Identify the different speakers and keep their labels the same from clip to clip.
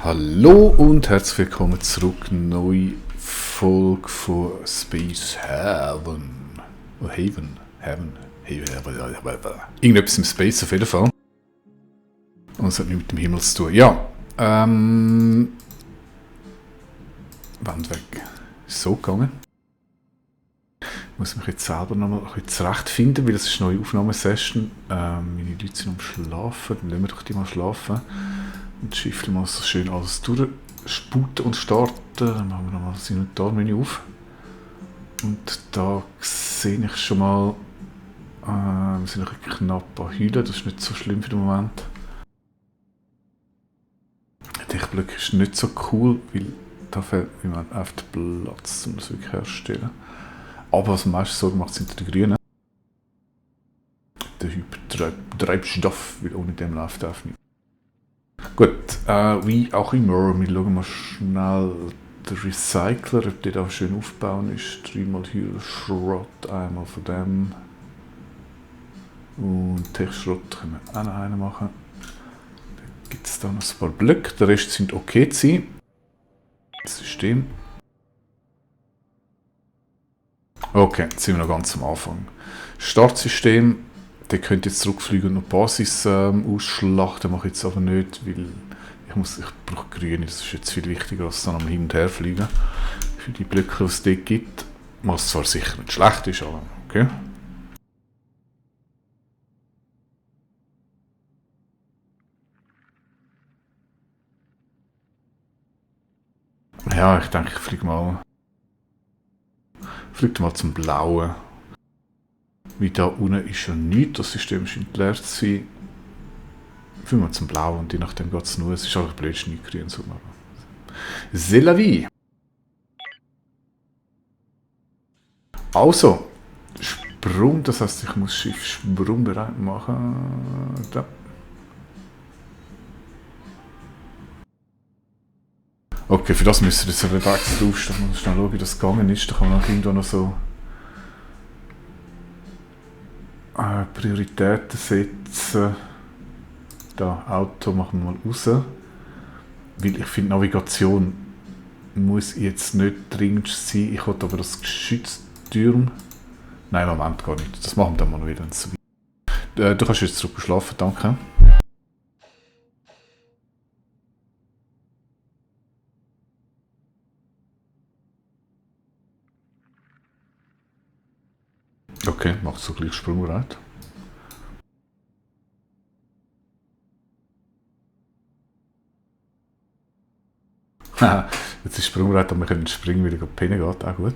Speaker 1: Hallo und herzlich willkommen zurück. Neue Folge von Space Haven. Oh, Haven. Irgendetwas im Space auf jeden Fall. Und es hat nichts mit dem Himmel zu tun. Ja, Wand weg. Ist so gegangen. Ich muss mich jetzt selber noch mal ein bisschen zurechtfinden, weil es ist eine neue Aufnahmesession. Meine Leute sind am Schlafen, dann lassen wir doch die mal schlafen. Und das Schiff mal so schön alles durchsputen und starten. Dann machen wir nochmal das Inventarmenü auf. Und da sehe ich schon mal, wir sind ein bisschen knapp an Heulen, das ist nicht so schlimm für den Moment. Der Techblöcke ist nicht so cool, weil da fehlt mir auf den Platz, um das wirklich herzustellen. Aber was am meisten Sorge macht, sind die Grünen. Der Hypertreibstoff, weil ohne dem läuft er nicht. Gut, wie auch immer, wir schauen mal schnell den Recycler, ob der da schön aufbauen ist. 3x hier Schrott, einmal von dem. Und Tech-Schrott können wir auch noch einen machen. Dann gibt es da noch ein paar Blöcke, der Rest sind okay zu sein. Das System. Okay, jetzt sind wir noch ganz am Anfang. Startsystem. Der könnte jetzt zurückfliegen und noch Basis ausschlachten, mache ich jetzt aber nicht, weil ich brauche Grüne, das ist jetzt viel wichtiger als dann am Hin- und Herfliegen. Für die Blöcke, die es dort gibt, was zwar sicher nicht schlecht ist, aber okay. Ja, ich denke, ich fliege mal zum Blauen. Wie da unten ist ja nichts, das System scheint leer zu sein. Fliegen wir zum Blauen und je nachdem geht es nur, es ist einfach blöd, nicht grün zu machen. C'est la vie! Also, Sprung, das heißt, ich muss Schiff sprungbereit machen. Da. Okay, für das müsst ihr jetzt einen Text draufstehen. Muss schnell schauen, wie das gegangen ist. Da kann man auch irgendwo noch so Prioritäten setzen. Da, Auto machen wir mal raus. Weil ich finde, Navigation muss jetzt nicht dringend sein. Ich wollte aber das Geschütztürm. Nein, Moment, gar nicht. Das machen wir dann mal wieder. Du kannst jetzt zurück schlafen, danke. Okay, machst du gleich sprungbereit. Jetzt ist sprungbereit, aber wir können springen, weil ich pennen geht. Auch gut.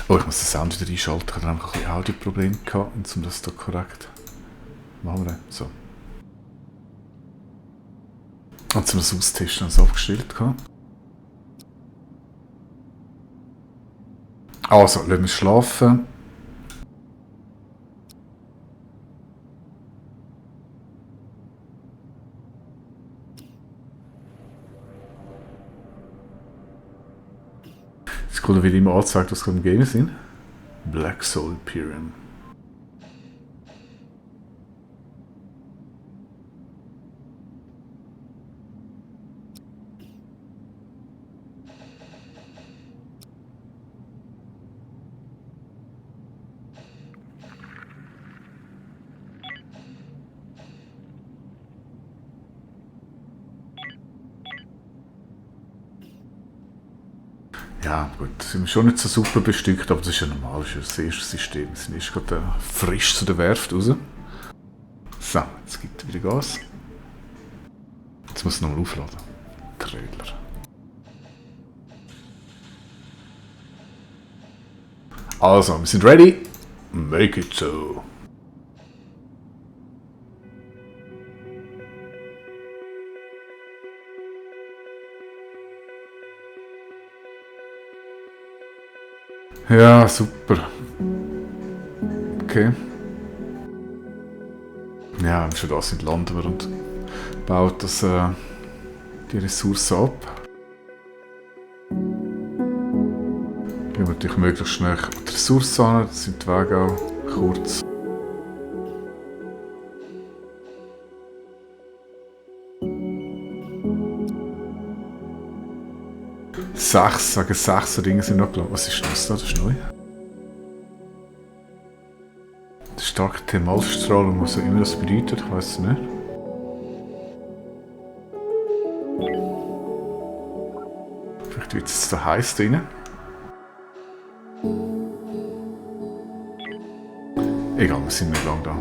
Speaker 1: Oh, ich muss den Sound wieder einschalten. Ich hatte einfach ein bisschen Audioprobleme gehabt, um das da korrekt machen wir so. Und zum das Austesten habe ich es abgestellt gehabt. Also, lassen wir schlafen. Es kommt wieder immer angezeigt, was gerade im Game sind. Black Soul Imperium. Ja, gut, sind wir schon nicht so super bestückt, aber das ist ja normal, das ist ja das erste System. Wir sind erst gerade frisch zu der Werft raus. So, jetzt gibt er wieder Gas. Jetzt muss es nochmal aufladen. Trailer. Also, wir sind ready. Make it so. Ja, super. Okay. Ja, schon da sind landen wir und baut das, die Ressourcen ab. Gehen wir natürlich möglichst schnell die Ressourcen an, das sind die Wege auch kurz. 6, sagen 6 Dinge sind noch gelaufen. Was ist das da? Das ist neu. Starke Thermalstrahlung, was auch immer das bedeutet, ich weiß es nicht. Vielleicht wird es zu heiß drin. Egal, wir sind nicht lang da.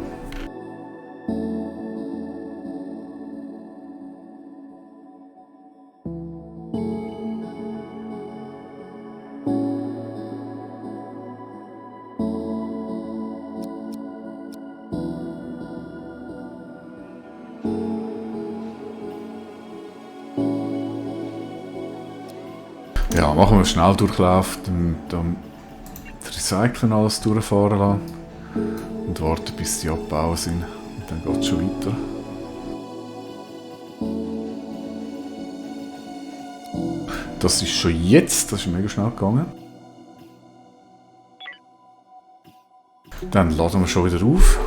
Speaker 1: Ja, machen wir einen Schnelldurchlauf, dann das Recyceln alles durchfahren lassen und warten, bis die abgebaut sind. Und dann geht es schon weiter. Das ist schon jetzt, das ist mega schnell gegangen. Dann laden wir schon wieder auf.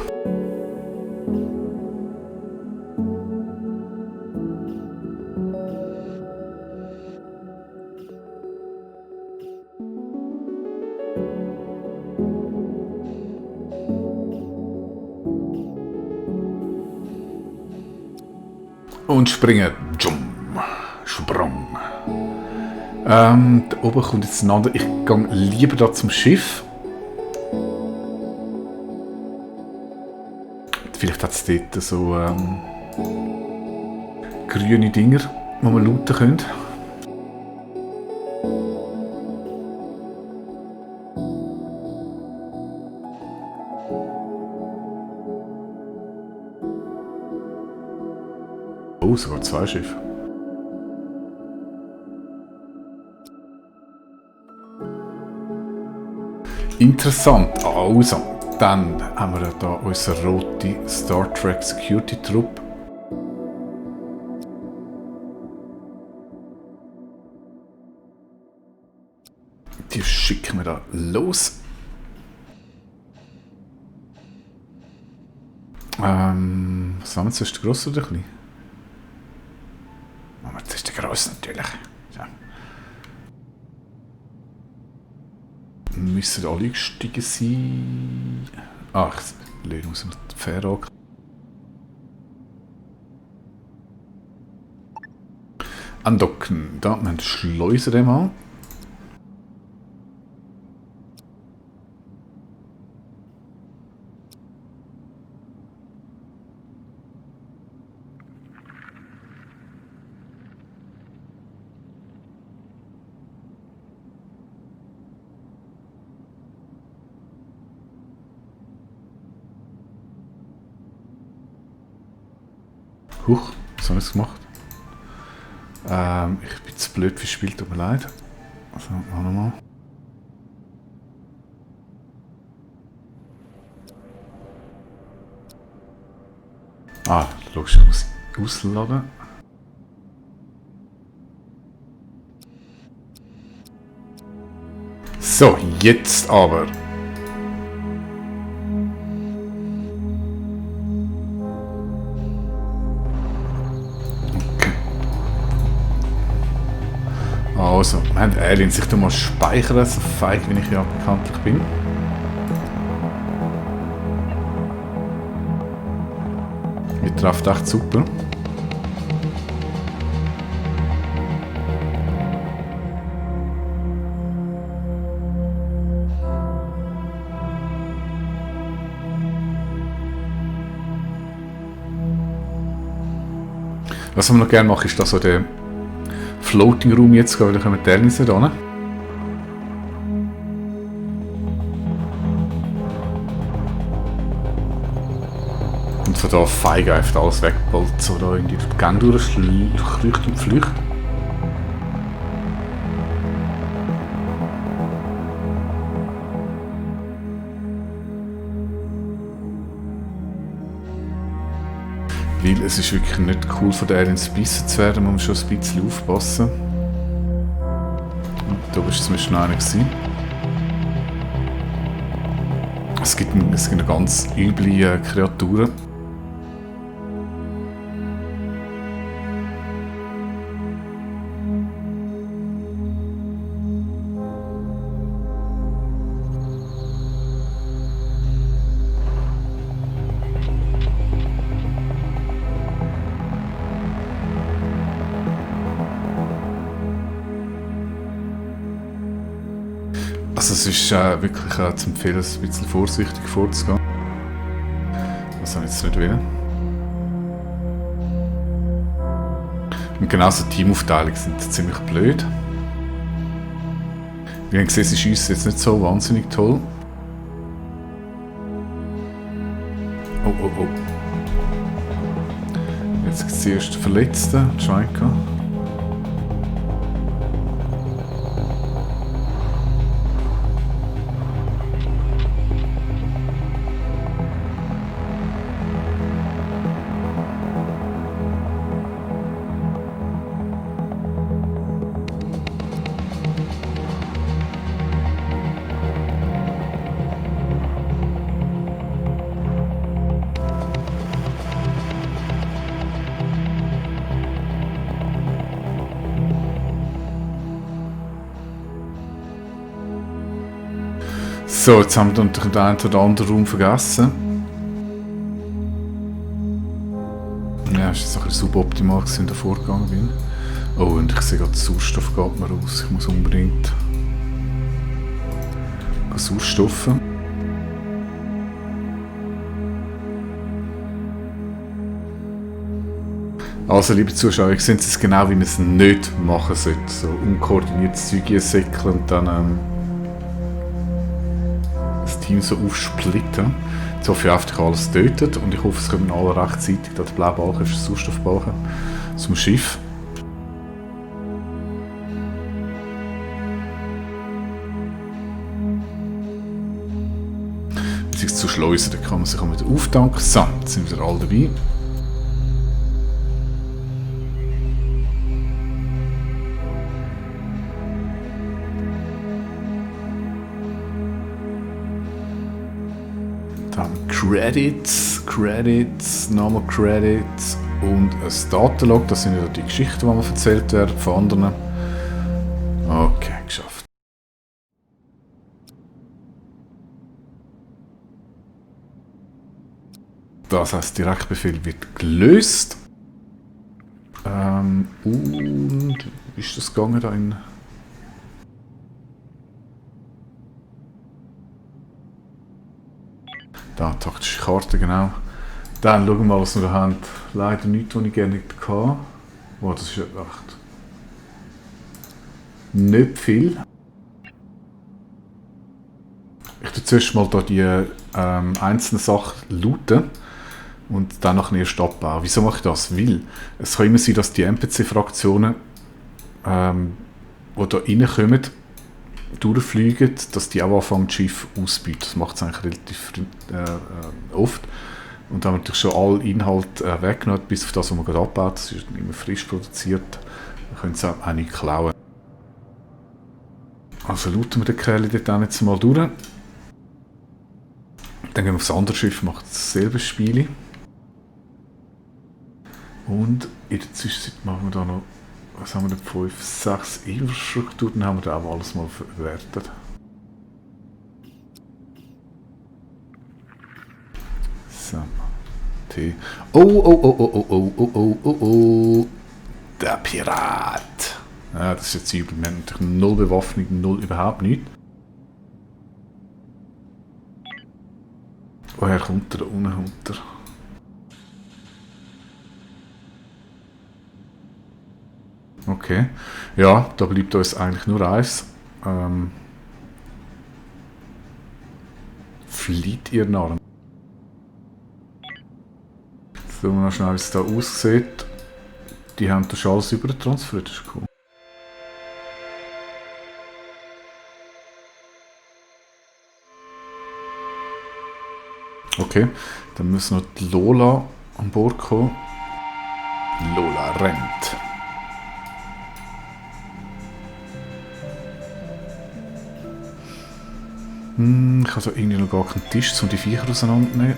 Speaker 1: Und springen. Sprung. Da oben kommt jetzt ein anderer. Ich gehe lieber da zum Schiff. Vielleicht hat es dort so grüne Dinger, die man looten könnte. Oh, sogar 2 Schiffe. Interessant. Also, dann haben wir da unsere rote Star Trek Security Truppe. Die schicken wir da los. Was haben wir zuerst, der Grosse oder der Kleine? Machen wir zuerst den Grossen natürlich. Ja. Müssen alle gestiegen sein. Ach, ich lehne aus dem Fähre. Andocken. Da haben wir die Schleuse dem an. Huch, was habe ich gemacht? Ich bin zu blöd für Spiel, tut mir leid. Also, noch nochmal. Ah, logisch, ich muss ausladen. So, jetzt aber. Also, wir haben Aliens. Ich tue mal speichern, so feig wie ich ja bekanntlich bin. Ihr trefft echt super. Was wir noch gerne machen, ist, dass so der Floating Room jetzt gehen, weil da kommen die Aliens nicht hin. Und von da feige einfach alles wegbolzt, so da in die Gang durchkreucht und flücht. Weil es ist wirklich nicht cool, von den Aliens gebissen zu werden, man muss schon ein bisschen aufpassen. Und da war zumindest noch einer gewesen. Es gibt eine ganz üble Kreaturen. es ist wirklich zu empfehlen, ein bisschen vorsichtig vorzugehen. Das habe ich jetzt nicht wollen. Und genauso Teamaufteilungen sind ziemlich blöd. Wie ihr seht, ist uns jetzt nicht so wahnsinnig toll. Oh, oh, oh. Jetzt gibt es die ersten Verletzten, Schweika. So, jetzt haben wir den einen oder anderen Raum vergessen. Ja, es war so ein bisschen suboptimal, als ich davor gegangen bin. Oh, und ich sehe gerade, der Sauerstoff geht mir raus. Ich muss unbedingt Sauerstoffen. Also, liebe Zuschauer, ich sehe es genau, wie man es nicht machen sollte. So unkoordiniertes Zeug säckeln und dann das Team so aufsplitten. Jetzt hoffe ich einfach, alles tötet und ich hoffe, es kommen alle rechtzeitig, der blaue Balken ist der Sauerstoffbalken zum Schiff. Beziehungsweise zu Schleusen, da kann man sich auch wieder auftanken. So, jetzt sind wir alle dabei. Dann Credits, nochmal Credits und ein Datenlog. Das sind ja die Geschichten, die mir erzählt werden von anderen. Okay, geschafft. Das heißt, Direktbefehl wird gelöst. Und wie ist das gegangen da in... Da, taktische Karte, genau. Dann schauen wir mal, was wir da haben. Leider nichts, was ich gerne hatte. Oh, das ist echt nicht viel. Ich tue zuerst mal da die einzelnen Sachen looten und dann nachher erst abbauen. Wieso mache ich das? Weil es kann immer sein, dass die NPC-Fraktionen, die da reinkommen, durchfliegen, dass die auch anfangen, das Schiff auszubieten. Das macht es eigentlich relativ oft. Und da haben wir natürlich schon alle Inhalte weggenommen, bis auf das, was man gerade abbaut. Das ist immer frisch produziert. Wir können es auch nicht klauen. Also looten wir den Kerl dort auch jetzt mal durch. Dann gehen wir aufs andere Schiff, macht dasselbe Spiel. Und in der Zwischenzeit machen wir da noch, was haben wir denn, 5, 6 Infrastrukturen, haben wir da auch alles mal verwertet. So. T. Oh. Der Pirat. Ja, das ist jetzt übel. Wir haben natürlich null Bewaffnung, null überhaupt nichts. Woher kommt er? Da unten kommt er. Okay. Ja, da bleibt uns eigentlich nur eins. Flieht ihr Narren? Schauen wir noch schnell, wie es da aussieht. Die haben das alles übertransferiert, das ist cool. Okay, dann müssen noch die Lola an Bord kommen. Lola rennt. Ich habe da irgendwie noch gar keinen Tisch, um die Viecher auseinanderzunehmen.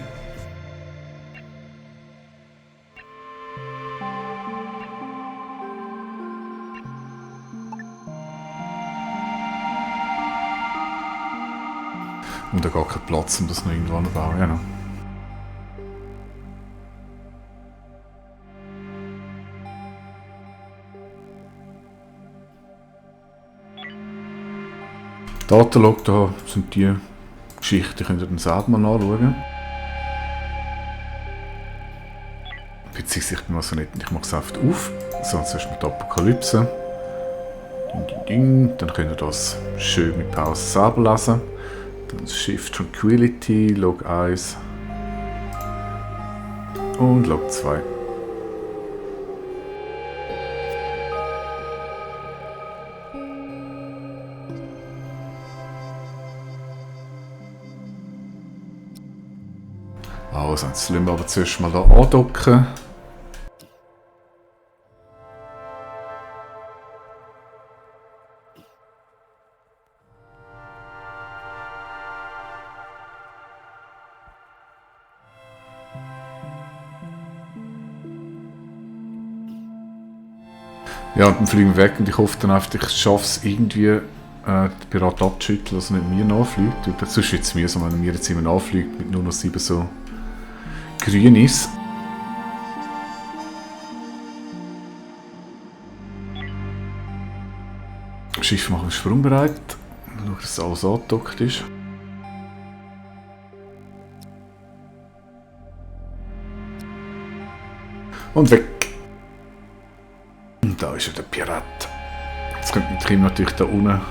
Speaker 1: Und da gar keinen Platz, um das noch irgendwann zu bauen. Genau. Datenlog, da sind die Geschichten, die könnt ihr dann selber mal nachschauen. Beziehungsweise ich bin mal so nett und ich mache es einfach auf. Sonst ist mit Apokalypse. Ding, ding, ding. Dann könnt ihr das schön mit Pause selber lesen. Dann Shift Tranquility, Log 1 und Log 2. Also, jetzt lassen wir aber zuerst mal hier andocken. Ja, und dann fliegen wir weg und ich hoffe dann einfach, ich schaffe es irgendwie, den Pirat abzuschütteln, dass er nicht mir nachfliegt. Sonst ist es mühsam, wenn mir jetzt immer nachfliegt mit nur noch 7 so grün ist. Das Schiff machen wir sprungbereit. Schauen, dass alles angedockt ist. Und weg. Und da ist ja der Pirat. Jetzt kommt Kim natürlich da unten.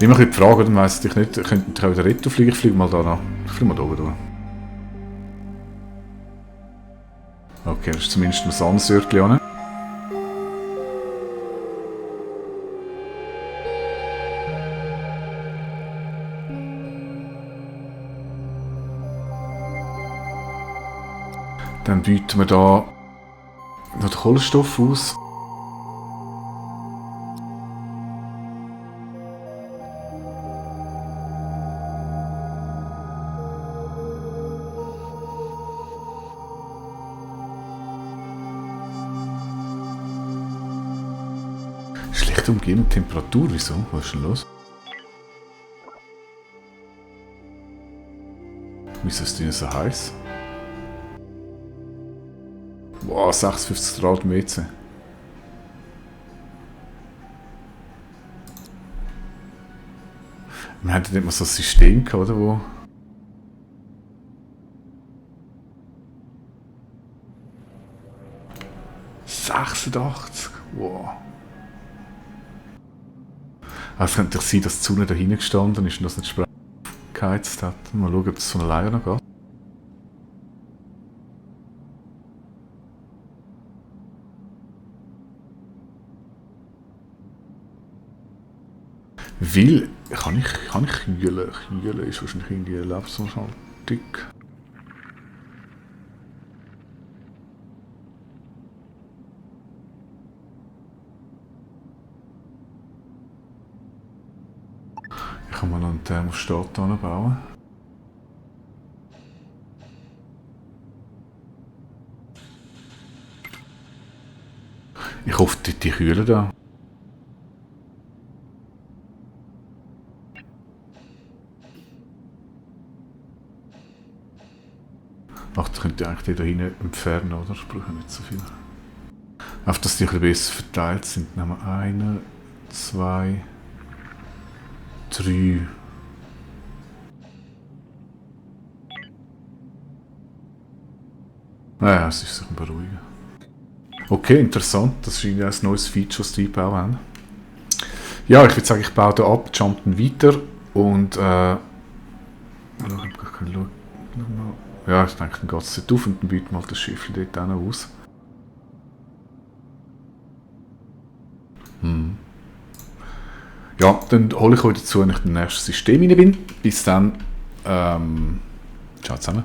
Speaker 1: Immer die Frage, dann weiss ich nicht, könnten wir auch wieder Retto fliegen? Ich fliege mal da nach. Ich fliege mal da oben durch. Okay, das ist zumindest ein Sandsörtchen. Dann bieten wir da noch den Kohlenstoff aus. Schlechte Umgebung, Temperatur, wieso? Was ist denn los? Wieso ist es so heiß? Wow, 56 Grad im WC. Wir hatten nicht mal so ein System gehabt, oder wo? ...86, wow. Es könnte doch sein, dass die Sonne da hinten gestanden ist und das nicht geheizt hat. Mal schauen, ob das von alleine noch geht. Weil, kann ich kühlen? Kühlen ist wahrscheinlich irgendwie eine Lebensumschaltung. Ich kann mal einen Thermostat bauen. Ich hoffe, die kühlen da. Ach, das könnt ihr eigentlich da hinten entfernen, oder? Ich brauche nicht so viel. Auf dass die ein bisschen besser verteilt sind. Nehmen wir 1, 2, 3. Naja, es ist sich beruhigen. Okay, interessant. Das ist ein neues Feature, das die eingebaut haben. Ja, ich würde sagen, ich baue hier ab, jump dann weiter und ja, ich denke, dann geht es nicht auf und dann bieten wir das Schiff dort auch aus. Ja, dann hole ich euch dazu, wenn ich im nächsten System rein bin. Bis dann, ciao zusammen.